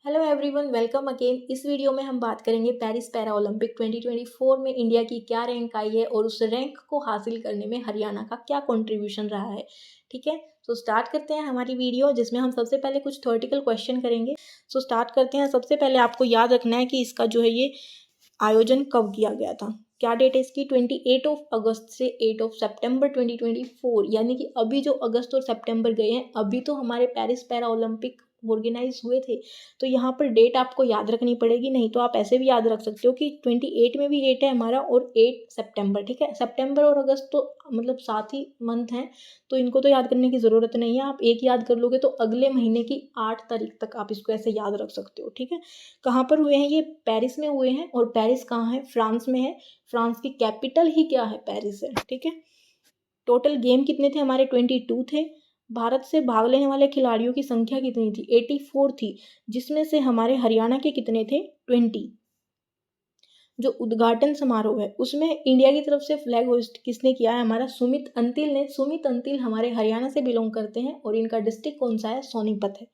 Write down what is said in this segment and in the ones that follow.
Hello everyone, welcome again. इस video में हम बात करेंगे पेरिस पैरा ओलंपिक 2024 में इंडिया की क्या रैंक आई है और उस रैंक को हासिल करने में हरियाणा का क्या कंट्रीब्यूशन रहा है। ठीक है, तो स्टार्ट करते हैं हमारी वीडियो, जिसमें हम सबसे पहले कुछ थ्योरेटिकल क्वेश्चन करेंगे। सो स्टार्ट करते हैं। सबसे पहले आपको याद रखना है कि इसका जो है ये आयोजन कब किया गया था। क्या डेट है इसकी? 28 अगस्त से 8 सितंबर 2024, यानी कि अभी जो अगस्त और सितंबर गए हैं, अभी तो हमारे पेरिस पैरा ओलंपिक ऑर्गेनाइज हुए थे। तो यहाँ पर डेट आपको याद रखनी पड़ेगी, नहीं तो आप ऐसे भी याद रख सकते हो कि 28 में भी 8 है हमारा और 8 सितंबर। ठीक है, सितंबर और अगस्त तो मतलब साथ ही मंथ हैं, तो इनको तो याद करने की ज़रूरत नहीं है। आप एक याद कर लोगे तो अगले महीने की 8 तारीख तक आप इसको ऐसे याद रख सकते हो। ठीक है, कहाँ पर हुए हैं ये? पेरिस में हुए हैं। और पेरिस कहाँ है? फ्रांस में है। फ्रांस की कैपिटल ही क्या है? पेरिस है। ठीक है, टोटल गेम कितने थे हमारे? 22 थे। भारत से भाग लेने वाले खिलाड़ियों की संख्या कितनी थी? 84 थी, जिसमें से हमारे हरियाणा के कितने थे? 20। जो उद्घाटन समारोह है उसमें इंडिया की तरफ से फ्लैग होस्ट किसने किया है? हमारा सुमित अंतिल ने। सुमित अंतिल हमारे हरियाणा से बिलोंग करते हैं और इनका डिस्ट्रिक्ट कौन सा है? सोनीपत है।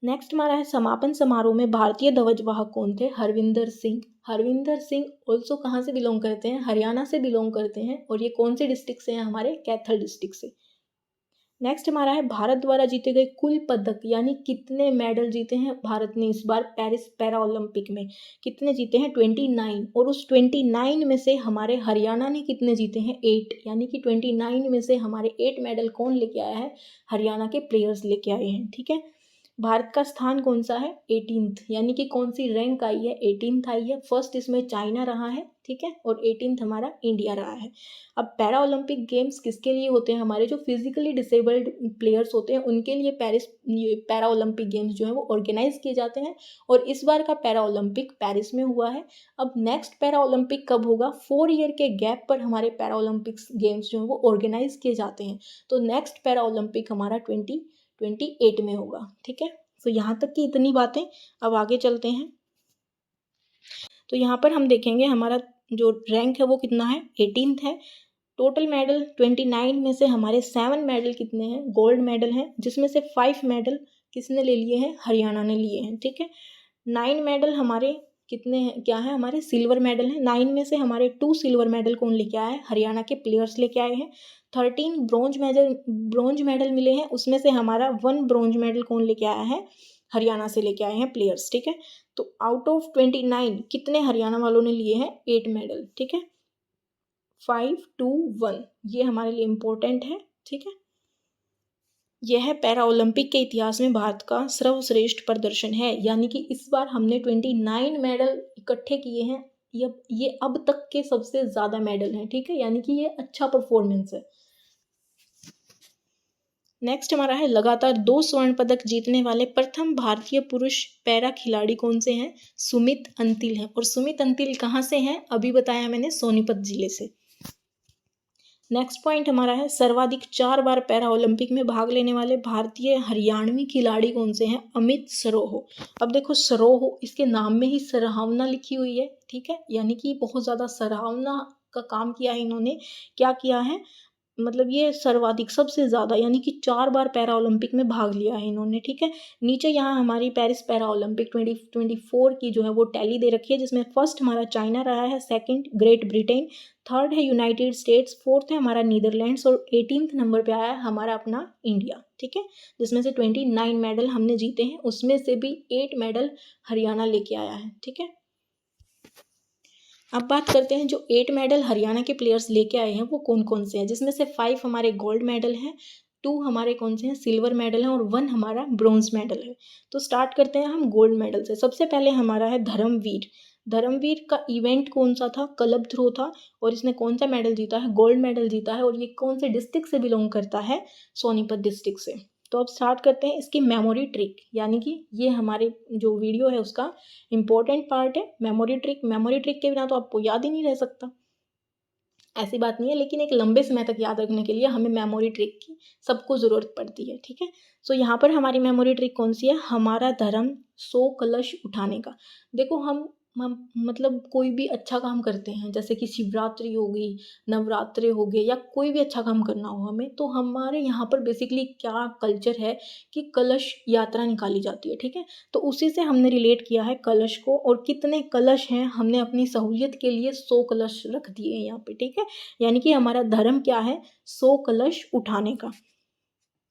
नेक्स्ट हमारा है समापन समारोह में भारतीय ध्वजवाहक कौन थे? हरविंदर सिंह। हरविंदर सिंह ऑल्सो कहाँ से बिलोंग करते हैं? हरियाणा से बिलोंग करते हैं और ये कौन से डिस्ट्रिक्ट से हैं? हमारे कैथल डिस्ट्रिक्ट से। नेक्स्ट हमारा है भारत द्वारा जीते गए कुल पदक, यानी कितने मेडल जीते हैं भारत ने इस बार पेरिस पैरा ओलंपिक में? कितने जीते हैं? 29। और उस 29 में से हमारे हरियाणा ने कितने जीते हैं? 8। यानी कि 29 में से हमारे 8 मेडल कौन लेके आया है? हरियाणा के प्लेयर्स लेके आए हैं। ठीक है, भारत का स्थान कौन सा है? 18th, यानी कि कौन सी रैंक आई है? 18th आई है। फर्स्ट इसमें चाइना रहा है। ठीक है, और 18th हमारा इंडिया रहा है। अब पैरा ओलंपिक गेम्स किसके लिए होते हैं? हमारे जो फिजिकली डिसेबल्ड प्लेयर्स होते हैं उनके लिए पैरा ओलंपिक गेम्स जो है वो ऑर्गेनाइज किए जाते हैं। और इस बार का पैरा ओलंपिक पेरिस में हुआ है। अब नेक्स्ट पैरा ओलंपिक कब होगा? 4 ईयर के गैप पर हमारे पैरा ओलंपिक्स गेम्स जो है वो ऑर्गेनाइज किए जाते हैं। तो नेक्स्ट पैरा ओलंपिक हमारा 2028 में होगा। ठीक है, तो यहाँ तक की इतनी बातें। अब आगे चलते हैं। तो यहाँ पर हम देखेंगे हमारा जो रैंक है वो कितना है? 18th है। टोटल मेडल 29 में से हमारे 7 मेडल कितने हैं? गोल्ड मेडल हैं, जिसमें से 5 मेडल किसने ले लिए हैं? हरियाणा ने लिए हैं। ठीक है, 9 मेडल हमारे कितने हैं? क्या है? हमारे सिल्वर मेडल हैं। 9 में से हमारे 2 सिल्वर मेडल कौन लेके आया है? हरियाणा के प्लेयर्स लेके आए हैं। 13 ब्रॉन्ज मेडल मिले हैं, उसमें से हमारा 1 ब्रॉन्ज मेडल कौन लेके आया है? हरियाणा से लेके आए हैं प्लेयर्स। ठीक है, तो आउट ऑफ 29 कितने हरियाणा वालों ने लिए हैं? 8 मेडल। ठीक है, 5, 2, 1, ये हमारे लिए इम्पोर्टेंट है। ठीक है, यह पैरा ओलंपिक के इतिहास में भारत का सर्वश्रेष्ठ प्रदर्शन है, यानी कि इस बार हमने 29 मेडल इकट्ठे किए हैं। ये अब तक के सबसे ज़्यादा मेडल हैं। ठीक है, यानी कि ये अच्छा परफॉर्मेंस है। नेक्स्ट हमारा है लगातार 2 स्वर्ण पदक जीतने वाले प्रथम भारतीय पुरुष पैरा खिलाड़ी कौन से हैं? सुमित अंतिल हैं। और सुमित अंतिल कहाँ से हैं? अभी बताया मैंने, सोनीपत जिले से। नेक्स्ट पॉइंट हमारा है सर्वाधिक 4 बार पैरा ओलंपिक में भाग लेने वाले भारतीय हरियाणवी खिलाड़ी कौन से हैं? अमित सरोह। अब देखो, सरोह, इसके नाम में ही सराहना लिखी हुई है। ठीक है, यानी कि बहुत ज़्यादा सराहना का काम किया है इन्होंने। क्या किया है? मतलब ये सर्वाधिक, सबसे ज़्यादा, यानी कि 4 बार पैरा ओलंपिक में भाग लिया है इन्होंने। ठीक है, नीचे यहाँ हमारी पेरिस पैरा ओलंपिक 2024 की जो है वो टैली दे रखी है, जिसमें फर्स्ट हमारा चाइना रहा है, सेकंड ग्रेट ब्रिटेन, थर्ड है यूनाइटेड स्टेट्स, फोर्थ है हमारा नीदरलैंड्स और 18th नंबर पे आया है हमारा अपना इंडिया। ठीक है, जिसमें से 29 मेडल हमने जीते हैं, उसमें से भी 8 मेडल हरियाणा लेके आया है। ठीक है, अब बात करते हैं जो 8 मेडल हरियाणा के प्लेयर्स लेके आए हैं वो कौन कौन से हैं, जिसमें से 5 हमारे गोल्ड मेडल हैं, 2 हमारे कौन से हैं? सिल्वर मेडल हैं और 1 हमारा ब्रॉन्ज मेडल है। तो स्टार्ट करते हैं हम गोल्ड मेडल से। सबसे पहले हमारा है धर्मवीर। धर्मवीर का इवेंट कौन सा था? क्लब थ्रो था। और इसने कौन सा मेडल जीता है? गोल्ड मेडल जीता है। और ये कौन से डिस्ट्रिक्ट से बिलोंग करता है? सोनीपत डिस्ट्रिक्ट से। तो अब स्टार्ट करते हैं इसकी मेमोरी ट्रिक, यानी कि ये हमारे जो वीडियो है उसका इंपॉर्टेंट पार्ट है। मेमोरी ट्रिक, मेमोरी ट्रिक के बिना तो आपको याद ही नहीं रह सकता, ऐसी बात नहीं है, लेकिन एक लंबे समय तक याद रखने के लिए हमें मेमोरी ट्रिक की सबको ज़रूरत पड़ती है। ठीक है, सो यहाँ पर हमारी मेमोरी ट्रिक कौन सी है? हमारा धर्म 100 कलश उठाने का। देखो, हम मतलब कोई भी अच्छा काम करते हैं, जैसे कि शिवरात्रि हो गई, नवरात्रे हो गए, या कोई भी अच्छा काम करना हो हमें, तो हमारे यहाँ पर बेसिकली क्या कल्चर है कि कलश यात्रा निकाली जाती है, ठीक है। तो उसी से हमने रिलेट किया है कलश को, और कितने कलश हैं, हमने अपनी सहूलियत के लिए 100 कलश रख दिए हैं यहाँ पे, ठीक है। यानी कि हमारा धर्म क्या है, 100 कलश उठाने का।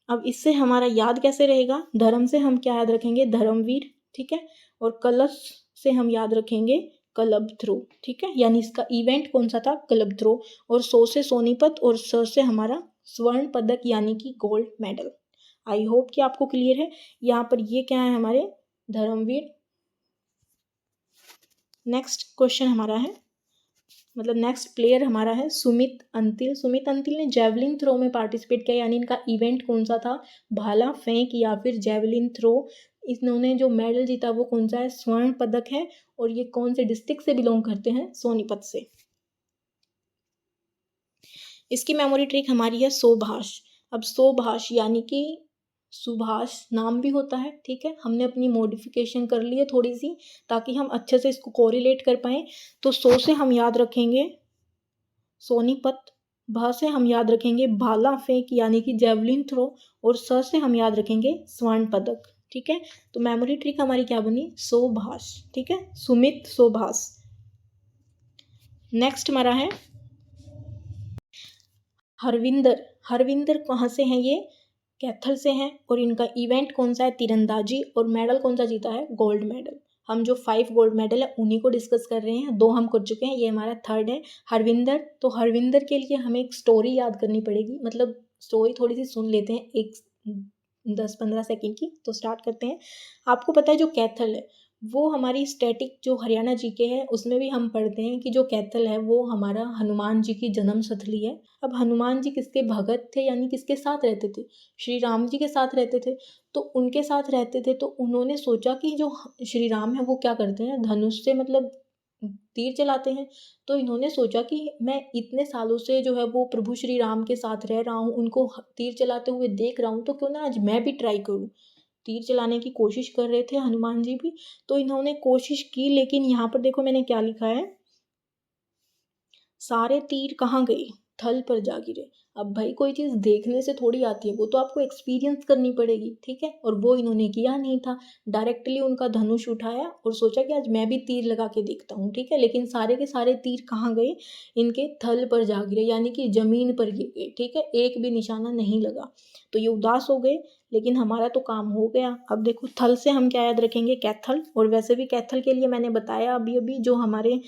अब इससे हमारा याद कैसे रहेगा, धर्म से हम क्या याद रखेंगे, धर्मवीर, ठीक है। और कलश से हम याद रखेंगे क्लब थ्रो, ठीक है। यानी इसका इवेंट कौन सा था, क्लब थ्रो। और 100 से सोनीपत, और 100 से हमारा स्वर्ण पदक यानी कि गोल्ड मेडल। आई होप कि आपको क्लियर है। यहाँ पर ये क्या है, हमारे धर्मवीर। नेक्स्ट क्वेश्चन हमारा है, मतलब नेक्स्ट प्लेयर हमारा है सुमित अंतिल। सुमित अंतिल ने जेवलिन थ्रो में पार्टिसिपेट किया, यानी इनका इवेंट कौन सा था, भाला फेंक या फिर जेवलिन थ्रो। इन्होंने जो मेडल जीता वो कौन सा है, स्वर्ण पदक है। और ये कौन से डिस्ट्रिक्ट से बिलोंग करते हैं, सोनीपत से। इसकी मेमोरी ट्रिक हमारी है सोभाष। अब सोभाष यानी कि सुभाष नाम भी होता है, ठीक है। हमने अपनी मॉडिफिकेशन कर ली है थोड़ी सी, ताकि हम अच्छे से इसको कोरिलेट कर पाएँ। तो 100 से हम याद रखेंगे सोनीपत, भा से हम याद रखेंगे भाला फेंक यानी कि जेवलिन थ्रो, और स से हम याद रखेंगे स्वर्ण पदक, ठीक है। तो मेमोरी ट्रिक हमारी क्या बनी, सोभाष, ठीक है, सुमित सोभाष। नेक्स्ट हमारा है हरविंदर। हरविंदर कहाँ से हैं ये, कैथल से हैं। और इनका इवेंट कौन सा है, तीरंदाजी। और मेडल कौन सा जीता है, गोल्ड मेडल। हम जो 5 गोल्ड मेडल है उन्हीं को डिस्कस कर रहे हैं, 2 हम कर चुके हैं, ये हमारा 3rd है हरविंदर। तो हरविंदर के लिए हमें एक स्टोरी याद करनी पड़ेगी, मतलब स्टोरी थोड़ी सी सुन लेते हैं, एक 10-15 सेकेंड की। तो स्टार्ट करते हैं। आपको पता है जो कैथल है वो हमारी स्टैटिक जो हरियाणा जीके है उसमें भी हम पढ़ते हैं कि जो कैथल है वो हमारा हनुमान जी की जन्म स्थली है। अब हनुमान जी किसके भगत थे, यानी किसके साथ रहते थे, श्री राम जी के साथ रहते थे। तो उनके साथ रहते थे, तो उन्होंने सोचा कि जो श्री राम है वो क्या करते हैं, धनुष से मतलब तीर चलाते हैं। तो इन्होंने सोचा कि मैं इतने सालों से जो है वो प्रभु श्री राम के साथ रह रहा हूँ, उनको तीर चलाते हुए देख रहा हूँ, तो क्यों ना आज मैं भी ट्राई करूँ। तीर चलाने की कोशिश कर रहे थे हनुमान जी भी। तो इन्होंने कोशिश की, लेकिन यहाँ पर देखो मैंने क्या लिखा है, सारे तीर कहाँ गए, थल पर जा गिरे। अब भाई कोई चीज़ देखने से थोड़ी आती है, वो तो आपको एक्सपीरियंस करनी पड़ेगी, ठीक है। और वो इन्होंने किया नहीं था, डायरेक्टली उनका धनुष उठाया और सोचा कि आज मैं भी तीर लगा के देखता हूँ, ठीक है। लेकिन सारे के सारे तीर कहाँ गए, इनके थल पर जा गिरे, यानी कि ज़मीन पर गिर गए, ठीक है। एक भी निशाना नहीं लगा। तो ये उदास हो गए, लेकिन हमारा तो काम हो गया। अब देखो थल से हम क्या याद रखेंगे, कैथल। और वैसे भी कैथल के लिए मैंने बताया अभी अभी, जो हमारे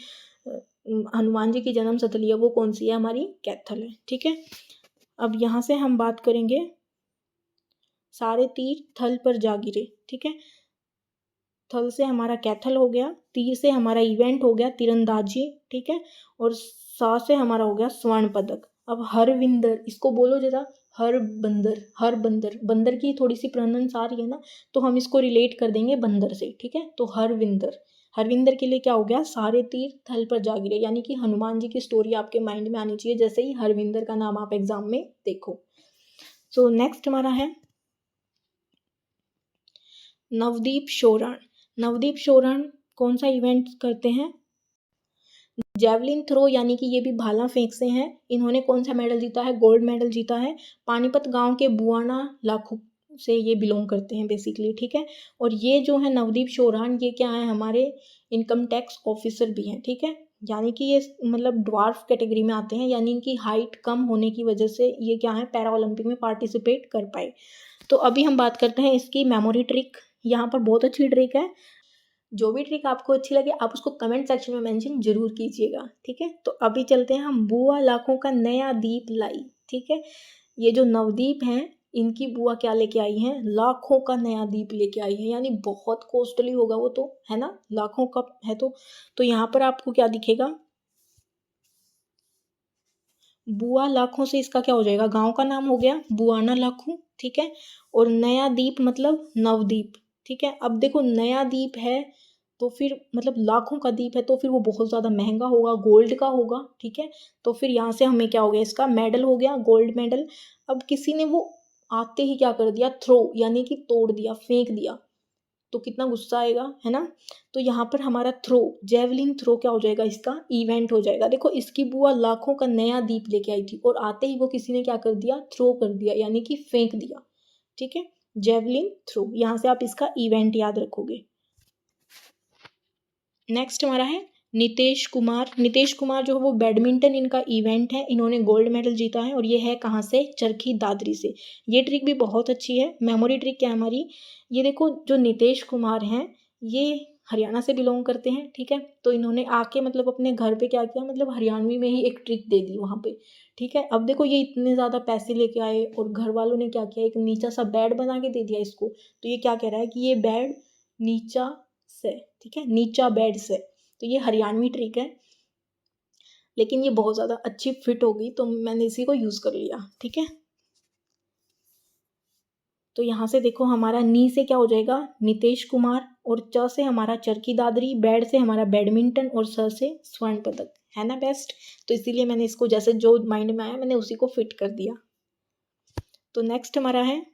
हनुमान जी की जन्म स्थली है वो कौन सी है, हमारी कैथल है, ठीक है। अब यहाँ से हम बात करेंगे, सारे तीर थल पर जा गिरे, ठीक है। थल से हमारा कैथल हो गया, तीर से हमारा इवेंट हो गया तीरंदाजी, ठीक है। और सा से हमारा हो गया स्वर्ण पदक। अब हरविंदर, इसको बोलो जरा, हर बंदर, हर बंदर, बंदर की थोड़ी सी प्रोनाउंस आ रही है ना, तो हम इसको रिलेट कर देंगे बंदर से, ठीक है। तो हरविंदर, हरविंदर के लिए क्या हो गया, सारे तीर थल पर जा गिरे, यानी कि हनुमान जी की स्टोरी आपके माइंड में आनी चाहिए जैसे ही हरविंदर का नाम आप एग्जाम में देखो। सो नेक्स्ट हमारा है नवदीप शोरण। नवदीप शोरण कौन सा इवेंट करते हैं, जेवलिन थ्रो, यानी कि ये भी भाला फेंक से हैं। इन्होंने कौन सा मेडल जीता है, गोल्ड मेडल जीता है। पानीपत गांव के बुआना लाखों से ये बिलोंग करते हैं बेसिकली, ठीक है। और ये जो है नवदीप शोरान, ये क्या है, हमारे इनकम टैक्स ऑफिसर भी हैं, ठीक है। यानी कि ये मतलब ड्वार्फ कैटेगरी में आते हैं, यानी इनकी हाइट कम होने की वजह से ये क्या है, पैरा ओलंपिक में पार्टिसिपेट कर पाए। तो अभी हम बात करते हैं इसकी मेमोरी ट्रिक। यहाँ पर बहुत अच्छी ट्रिक है, जो भी ट्रिक आपको अच्छी लगे आप उसको कमेंट सेक्शन में मेंशन जरूर कीजिएगा, ठीक है। तो अभी चलते हैं हम, बुआ लाखों का नया दीप लाई, ठीक है। ये जो नवदीप हैं इनकी बुआ क्या लेके आई हैं, लाखों का नया दीप लेके आई है, यानी बहुत कॉस्टली होगा वो तो, है ना, लाखों का है तो यहाँ पर आपको क्या दिखेगा, बुआ लाखों से इसका क्या हो जाएगा, गांव का नाम हो गया बुआना लाखों, ठीक है। और नया दीप मतलब नवदीप, ठीक है। अब देखो नया दीप है तो फिर मतलब लाखों का दीप है तो फिर वो बहुत ज़्यादा महंगा होगा, गोल्ड का होगा, ठीक है। तो फिर यहाँ से हमें क्या हो गया, इसका मेडल हो गया गोल्ड मेडल। अब किसी ने वो आते ही क्या कर दिया, थ्रो, यानी कि तोड़ दिया, फेंक दिया। तो कितना गुस्सा आएगा, है ना। तो यहाँ पर हमारा थ्रो, जेवलिन थ्रो क्या हो जाएगा, इसका इवेंट हो जाएगा। देखो इसकी बुआ लाखों का नया दीप लेके आई थी और आते ही वो किसी ने क्या कर दिया, थ्रो कर दिया, यानी कि फेंक दिया। ठीक है, जेवलिन थ्रो, यहाँ से आप इसका इवेंट याद रखोगे। नेक्स्ट हमारा है नितेश कुमार। नितेश कुमार जो है वो बैडमिंटन इनका इवेंट है, इन्होंने गोल्ड मेडल जीता है और ये है कहाँ से, चरखी दादरी से। ये ट्रिक भी बहुत अच्छी है। मेमोरी ट्रिक क्या है हमारी, ये देखो जो नितेश कुमार हैं ये हरियाणा से बिलोंग करते हैं। ठीक है, तो इन्होंने आके मतलब अपने घर पे क्या किया, मतलब हरियाणवी में ही एक ट्रिक दे दी वहाँ पे। ठीक है, अब देखो ये इतने ज़्यादा पैसे लेके आए और घर वालों ने क्या किया, एक नीचा सा बेड बना के दे दिया इसको। तो ये क्या कह रहा है कि ये बेड नीचा से, ठीक है, नीचा बेड से। तो ये हरियाणवी ट्रिक है, लेकिन ये बहुत ज़्यादा अच्छी फिट होगी तो मैंने इसी को यूज़ कर लिया। ठीक है, तो यहाँ से देखो हमारा नी से क्या हो जाएगा, नितेश कुमार, और च से हमारा चरखी दादरी, बैड से हमारा बैडमिंटन और स से स्वर्ण पदक, है ना बेस्ट। तो इसीलिए मैंने इसको जैसे जो माइंड में आया मैंने उसी को फिट कर दिया। तो नेक्स्ट हमारा है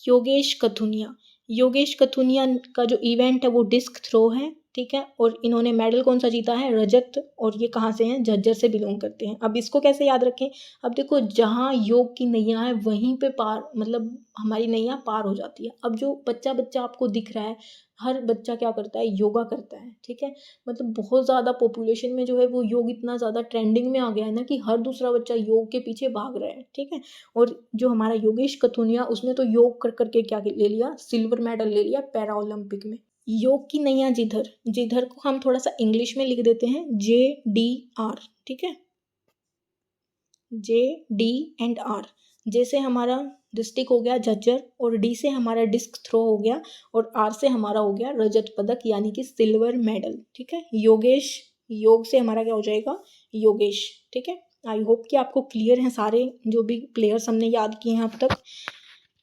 योगेश कथुनिया। योगेश कथुनिया का जो इवेंट है वो डिस्क थ्रो है। ठीक है, और इन्होंने मेडल कौन सा जीता है, रजत, और ये कहाँ से हैं, झज्जर से बिलोंग करते हैं। अब इसको कैसे याद रखें, अब देखो जहाँ योग की नैया है वहीं पे पार, मतलब हमारी नैया पार हो जाती है। अब जो बच्चा बच्चा आपको दिख रहा है, हर बच्चा क्या करता है, योगा करता है। ठीक है, मतलब बहुत ज़्यादा पॉपुलेशन में जो है वो योग इतना ज़्यादा ट्रेंडिंग में आ गया है ना कि हर दूसरा बच्चा योग के पीछे भाग रहा है। ठीक है, और जो हमारा योगेश कथुनिया उसने तो योग कर करके क्या ले लिया, सिल्वर मेडल ले लिया पैरा ओलंपिक में। योग की नैया जिधर, जिधर को हम थोड़ा सा इंग्लिश में लिख देते हैं JDR। ठीक है, JD&R। जे से हमारा डिस्ट्रिक्ट हो गया झज्जर, और डी से हमारा डिस्क थ्रो हो गया, और आर से हमारा हो गया रजत पदक यानी कि सिल्वर मेडल। ठीक है, योगेश, योग से हमारा क्या हो जाएगा, योगेश। ठीक है, आई होप कि आपको क्लियर हैं सारे जो भी प्लेयर्स हमने याद किए हैं अब तक।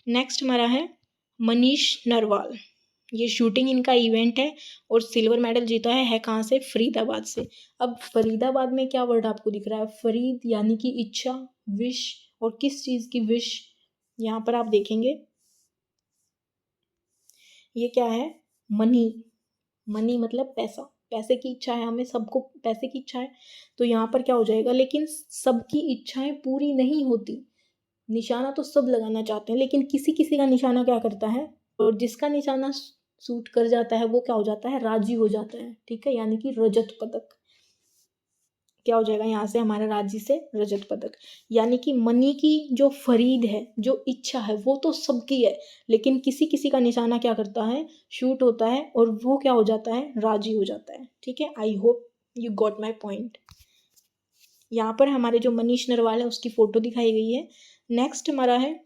नेक्स्ट हमारा है मनीष नरवाल। ये शूटिंग इनका इवेंट है और सिल्वर मेडल जीता है कहाँ से, फरीदाबाद से। अब फरीदाबाद में क्या वर्ड आपको दिख रहा है, फरीद यानी कि इच्छा, विश, और किस चीज़ की विश, यहाँ पर आप देखेंगे ये क्या है, मनी। मनी मतलब पैसा, पैसे की इच्छा है, हमें सबको पैसे की इच्छा है। तो यहाँ पर क्या हो जाएगा, लेकिन सबकी इच्छाएं पूरी नहीं होती। निशाना तो सब लगाना चाहते हैं लेकिन किसी किसी का निशाना क्या करता है, और जिसका निशाना सूट कर जाता है वो क्या हो जाता है, राजी हो जाता है। ठीक है, यानी कि रजत पदक क्या हो जाएगा, यहाँ से हमारा राजी से रजत पदक। यानी कि मनी की जो फरीद है, जो इच्छा है वो तो सबकी है, लेकिन किसी किसी का निशाना क्या करता है, शूट होता है और वो क्या हो जाता है, राजी हो जाता है। ठीक है, I hope you got my point. यहाँ पर हमारे जो मनीष नरवाल है उसकी फोटो दिखाई गई है। नेक्स्ट हमारा है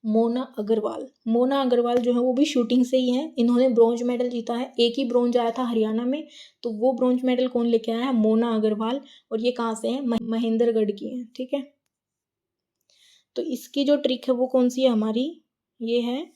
मोना अग्रवाल। मोना अग्रवाल जो है वो भी शूटिंग से ही है, इन्होंने ब्रॉन्ज मेडल जीता है। एक ही ब्रॉन्ज आया था हरियाणा में, तो वो ब्रॉन्ज मेडल कौन लेके आया है, मोना अग्रवाल, और ये कहाँ से है, महेंद्रगढ़ की है। ठीक है, तो इसकी जो ट्रिक है वो कौन सी है हमारी, ये है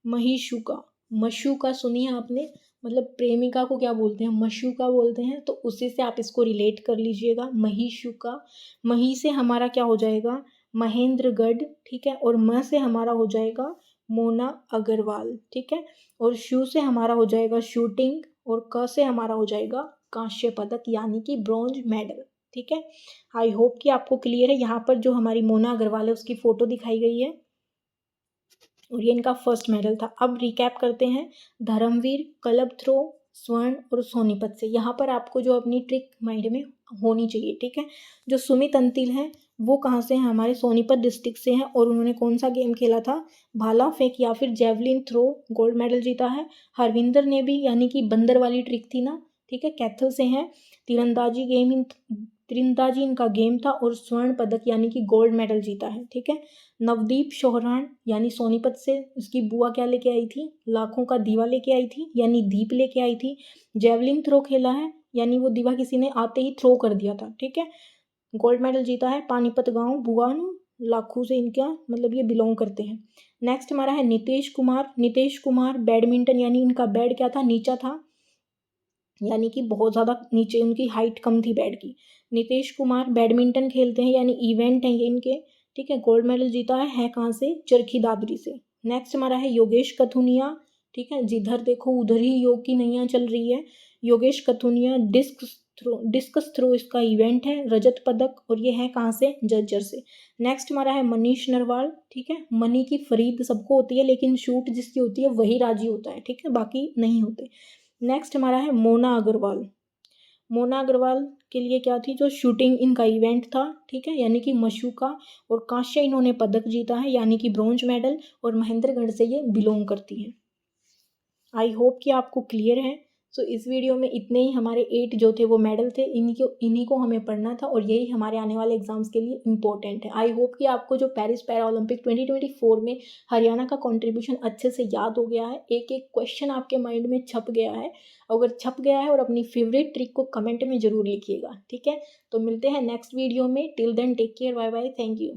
महिषुका। मशुका सुनी है आपने, मतलब प्रेमिका को क्या बोलते हैं, मशुका बोलते हैं, तो उसी से आप इसको रिलेट कर लीजिएगा, महिषुका। मही से हमारा क्या हो जाएगा, महेंद्रगढ़। ठीक है, और म से हमारा हो जाएगा मोना अग्रवाल। ठीक है, और शू से हमारा हो जाएगा शूटिंग, और क से हमारा हो जाएगा कांस्य पदक यानी कि ब्रॉन्ज मेडल। ठीक है, आई होप कि आपको क्लियर है। यहाँ पर जो हमारी मोना अग्रवाल है उसकी फोटो दिखाई गई है और ये इनका फर्स्ट मेडल था। अब रिकैप करते हैं, धर्मवीर, क्लब थ्रो, स्वर्ण और सोनीपत से। यहाँ पर आपको जो अपनी ट्रिक माइंड में होनी चाहिए। ठीक है, जो सुमित अंतिल हैं वो कहाँ से हैं, हमारे सोनीपत डिस्ट्रिक्ट से हैं, और उन्होंने कौन सा गेम खेला था, भाला फेंक या फिर जेवलिन थ्रो, गोल्ड मेडल जीता है। हरविंदर ने भी, यानी कि बंदर वाली ट्रिक थी ना, ठीक है, कैथल से हैं। तीरंदाजी इनका गेम था और स्वर्ण पदक यानी कि गोल्ड मेडल जीता है। ठीक है, नवदीप शोहरान यानी सोनीपत से, उसकी बुआ क्या लेके आई थी, लाखों का दीवा लेके आई थी, यानी दीप लेके आई थी। जेवलिन थ्रो खेला है, यानी वो दीवा किसी ने आते ही थ्रो कर दिया था। ठीक है, गोल्ड मेडल जीता है पानीपत गांव, भुआन, लाखों से इनका मतलब ये बिलोंग करते हैं। नेक्स्ट हमारा है नितेश कुमार। नितेश कुमार बैडमिंटन, यानी इनका बैड क्या था, नीचा था, यानी कि बहुत ज़्यादा नीचे, उनकी हाइट कम थी बैड की। नितेश कुमार बैडमिंटन खेलते हैं, यानी इवेंट है ये इनके। ठीक है, गोल्ड मेडल जीता है कहाँ से, चरखी दादरी से। नेक्स्ट हमारा है योगेश कथुनिया, ठीक है, जिधर देखो उधर ही योग की नैया चल रही है। योगेश कथुनिया डिस्कस थ्रो इसका इवेंट है, रजत पदक, और ये है कहाँ से, जज्जर से। नेक्स्ट हमारा है मनीष नरवाल, ठीक है, मनी की खरीद सबको होती है लेकिन शूट जिसकी होती है वही राजी होता है, ठीक है, बाकी नहीं होते। नेक्स्ट हमारा है मोना अग्रवाल। मोना अग्रवाल के लिए क्या थी, जो शूटिंग इनका इवेंट था, ठीक है, यानी कि मशू का, और कांस्य इन्होंने पदक जीता है यानी कि ब्रॉन्ज मेडल, और महेंद्रगढ़ से ये बिलोंग करती हैं। आई होप कि आपको क्लियर है। सो इस वीडियो में इतने ही हमारे 8 जो थे वो मेडल थे, इन्हीं को हमें पढ़ना था और यही हमारे आने वाले एग्जाम्स के लिए इम्पोर्टेंट है। आई होप कि आपको जो पेरिस पैरा ओलंपिक 2024 में हरियाणा का कंट्रीब्यूशन अच्छे से याद हो गया है, एक एक क्वेश्चन आपके माइंड में छप गया है। अगर छप गया है और अपनी फेवरेट ट्रिक को कमेंट में ज़रूर लिखिएगा, ठीक है। तो मिलते हैं नेक्स्ट वीडियो में। Till then take care, bye bye, thank you.